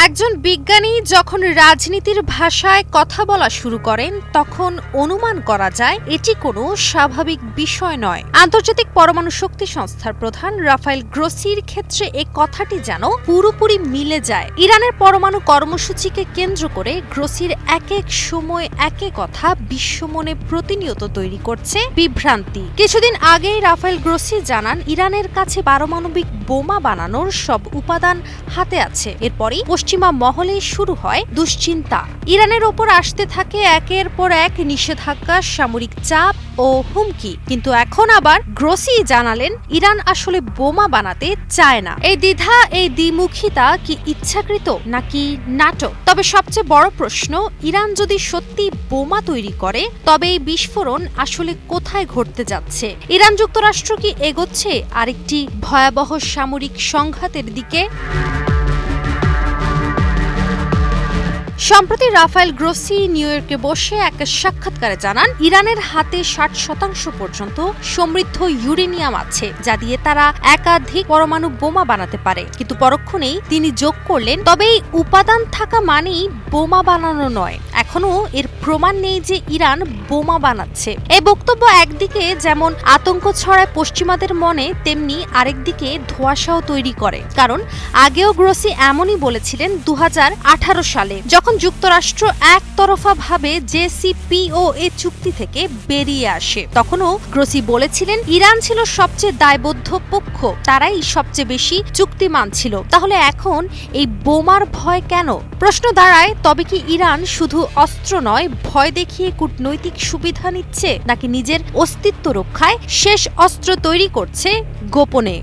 একজন বিজ্ঞানী যখন রাজনীতির ভাষায় কথা বলা শুরু করেন তখন অনুমান করা যায় এটি কোনো স্বাভাবিক বিষয় নয়। আন্তর্জাতিক পরমাণু শক্তি সংস্থার প্রধান রাফায়েল গ্রোসির ক্ষেত্রে এই কথাটি যেন পুরোপুরি মিলে যায়। ইরানের পরমাণু কর্মসূচিকে কেন্দ্র করে গ্রোসির এক এক সময় এক এক কথা বিশ্বমনে প্রতিনিয়ত তৈরি করছে বিভ্রান্তি। কিছুদিন আগেই রাফায়েল গ্রোসি জানান ইরানের কাছে পারমাণবিক বোমা বানানোর সব উপাদান হাতে আছে। এরপরই পশ্চিমা মহলে শুরু হয় দুশ্চিন্তা। ইরানের ওপর আসতে থাকে একের পর এক নিষেধাজ্ঞা, সামরিক চাপ ও হুমকি। কিন্তু এখন আবার গ্রোসি জানালেন ইরান আসলে বোমা বানাতে চায় না। এই দ্বিধা, এই দ্বিমুখিতা কি ইচ্ছাকৃত নাকি নাটক? তবে সবচেয়ে বড় প্রশ্ন, ইরান যদি সত্যি বোমা তৈরি করে তবে এই বিস্ফোরণ আসলে কোথায় ঘটতে যাচ্ছে? ইরান যুক্তরাষ্ট্র কি এগোচ্ছে আরেকটি ভয়াবহ সামরিক সংঘাতের দিকে? সম্প্রতি রাফায়েল গ্রোসি নিউ ইয়র্কে বসে এক সাক্ষাৎকারে জানান ইরানের হাতে 60% পর্যন্ত সমৃদ্ধ ইউরেনিয়াম আছে, যা দিয়ে তারা একাধিক পরমাণু বোমা বানাতে পারে। কিন্তু পরক্ষণেই তিনি যোগ করলেন, তবে এই উপাদান থাকা মানেই বোমা বানানো নয়। এখনো এর প্রমাণ নেই যে ইরান বোমা বানাচ্ছে। এই বক্তব্য একদিকে যেমন আতঙ্ক ছড়ায় পশ্চিমাদের মনে, তেমনি আরেকদিকে ধোঁয়াশাও তৈরি করে। কারণ আগেও গ্রোসি এমনই বলেছিলেন 2018 সালে, যখন যুক্তরাষ্ট্র একতরফাভাবে JCPOA চুক্তি থেকে বেরিয়ে আসে। তখনও গ্রোসি বলেছিলেন ইরান ছিল সবচেয়ে দায়বদ্ধ পক্ষ, তারাই সবচেয়ে বেশি চুক্তিমান ছিল। তাহলে এখন এই বোমার ভয় কেন? প্রশ্ন দাঁড়ায়, তবে কি ইরান শুধু অস্ত্র নয়, ভয় দেখিয়ে কূটনৈতিক সুবিধা নিচ্ছে, নাকি নিজের অস্তিত্ব রক্ষায় শেষ অস্ত্র তৈরি করছে গোপনে?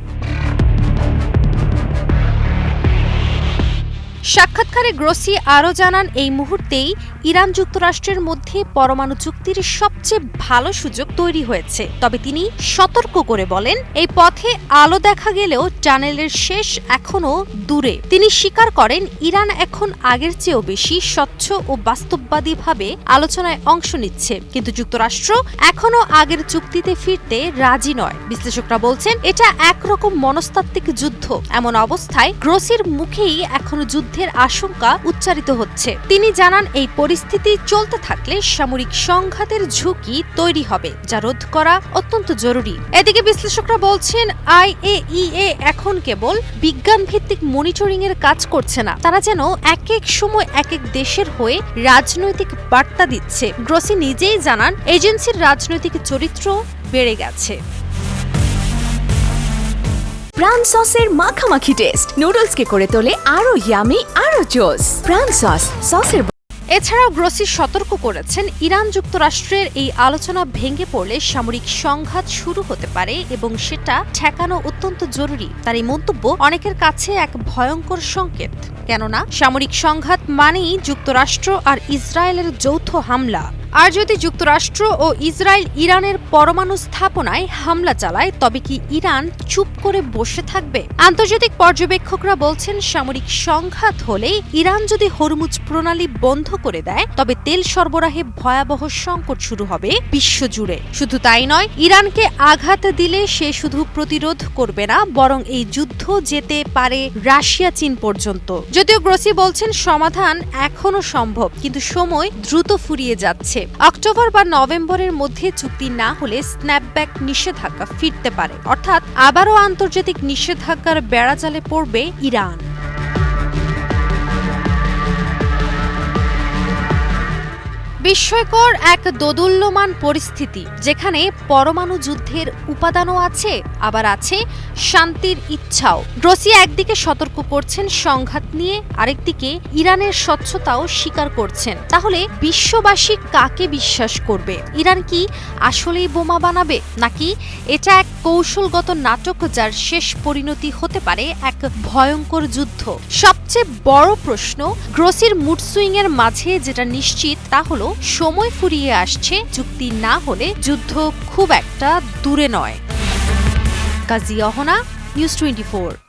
সাক্ষাৎকারে গ্রোসি আরও জানান, এই মুহূর্তেই ইরান যুক্তরাষ্ট্রের মধ্যে পরমাণু চুক্তির সবচেয়ে ভালো সুযোগ তৈরি হয়েছে। তবে তিনি সতর্ক করে বলেন, এই পথে আলো দেখা গেলেও টানেলের শেষ এখনো দূরে। তিনি স্বীকার করেন ইরান এখন আগের চেয়েও বেশি স্বচ্ছ ও বাস্তববাদীভাবে আলোচনায় অংশ নিচ্ছে, কিন্তু যুক্তরাষ্ট্র এখনো আগের চুক্তিতে ফিরতে রাজি নয়। বিশ্লেষকরা বলছেন এটা একরকম মনস্তাত্ত্বিক যুদ্ধ। এমন অবস্থায় গ্রোসির মুখেই এখনো যুদ্ধের আশঙ্কা উচ্চারিত হচ্ছে। তিনি জানান এই পরিস্থিতি চলতে থাকলে সামরিক সংঘাতের ঝুঁকি তৈরি হবে, যা রোধ করা অত্যন্ত জরুরি। এদিকে বিশ্লেষকরা বলছেন IAEA এখন কেবল বিজ্ঞান ভিত্তিক মনিটরিং এর কাজ করছে না, তারা যেন এক এক সময় এক এক দেশের হয়ে রাজনৈতিক বার্তা দিচ্ছে। গ্রোসি নিজেই জানান এজেন্সির রাজনৈতিক চরিত্র বেড়ে গেছে। প্রাণ সসের মাখামাখি টেস্ট নুডলসকে করে তোলে আরো ইয়ামি, আরো জোস। প্রাণ সসের। এছাড়াও গ্রোসি সতর্ক করেছেন ইরান যুক্তরাষ্ট্রের এই আলোচনা ভেঙে পড়লে সামরিক সংঘাত শুরু হতে পারে এবং সেটা ঠেকানো অত্যন্ত জরুরি। তার এই মন্তব্য অনেকের কাছে এক ভয়ঙ্কর সংকেত, কেননা সামরিক সংঘাত মানেই যুক্তরাষ্ট্র আর ইসরায়েলের যৌথ হামলা। আর যদি যুক্তরাষ্ট্র ও ইসরায়েল ইরানের পরমাণু স্থাপনায় হামলা চালায়, তবে কি ইরান চুপ করে বসে থাকবে? আন্তর্জাতিক পর্যবেক্ষকরা বলছেন সামরিক সংঘাত হলে ইরান যদি হরমুজ প্রণালী বন্ধ করে দেয়, তবে তেল সরবরাহে ভয়াবহ সংকট শুরু হবে বিশ্বজুড়ে। শুধু তাই নয়, ইরানকে আঘাত দিলে সে শুধু প্রতিরোধ করবে না, বরং এই যুদ্ধ যেতে পারে রাশিয়া, চীন পর্যন্ত। যদিও গ্রোসি বলছেন সমাধান এখনো সম্ভব, কিন্তু সময় দ্রুত ফুরিয়ে যাচ্ছে। অক্টোবর বা নভেম্বরের মধ্যে চুক্তি না হলে স্ন্যাপব্যাক নিষেধাজ্ঞা ফিরতে পারে, অর্থাৎ আবারও আন্তর্জাতিক নিষেধাজ্ঞার বেড়াজালে পড়বে ইরান। বিস্ময়কর এক দোদুল্যমান পরিস্থিতি, যেখানে পরমাণু যুদ্ধের উপাদানও আছে, আবার আছে শান্তির ইচ্ছাও। গ্রোসি একদিকে সতর্ক করছেন সংঘাত নিয়ে, আরেকদিকে ইরানের স্বচ্ছতাও স্বীকার করছেন। তাহলে বিশ্ববাসী কাকে বিশ্বাস করবে? ইরান কি আসলেই বোমা বানাবে, নাকি এটা এক কৌশলগত নাটক যার শেষ পরিণতি হতে পারে এক ভয়ঙ্কর যুদ্ধ? সবচেয়ে বড় প্রশ্ন, গ্রোসির মুড সুইং এর মাঝে যেটা নিশ্চিত তা হলো সময় ফুরিয়ে আসছে, চুক্তি না হলে যুদ্ধ খুব একটা দূরে নয়। কাজী অহনা, নিউজ 24।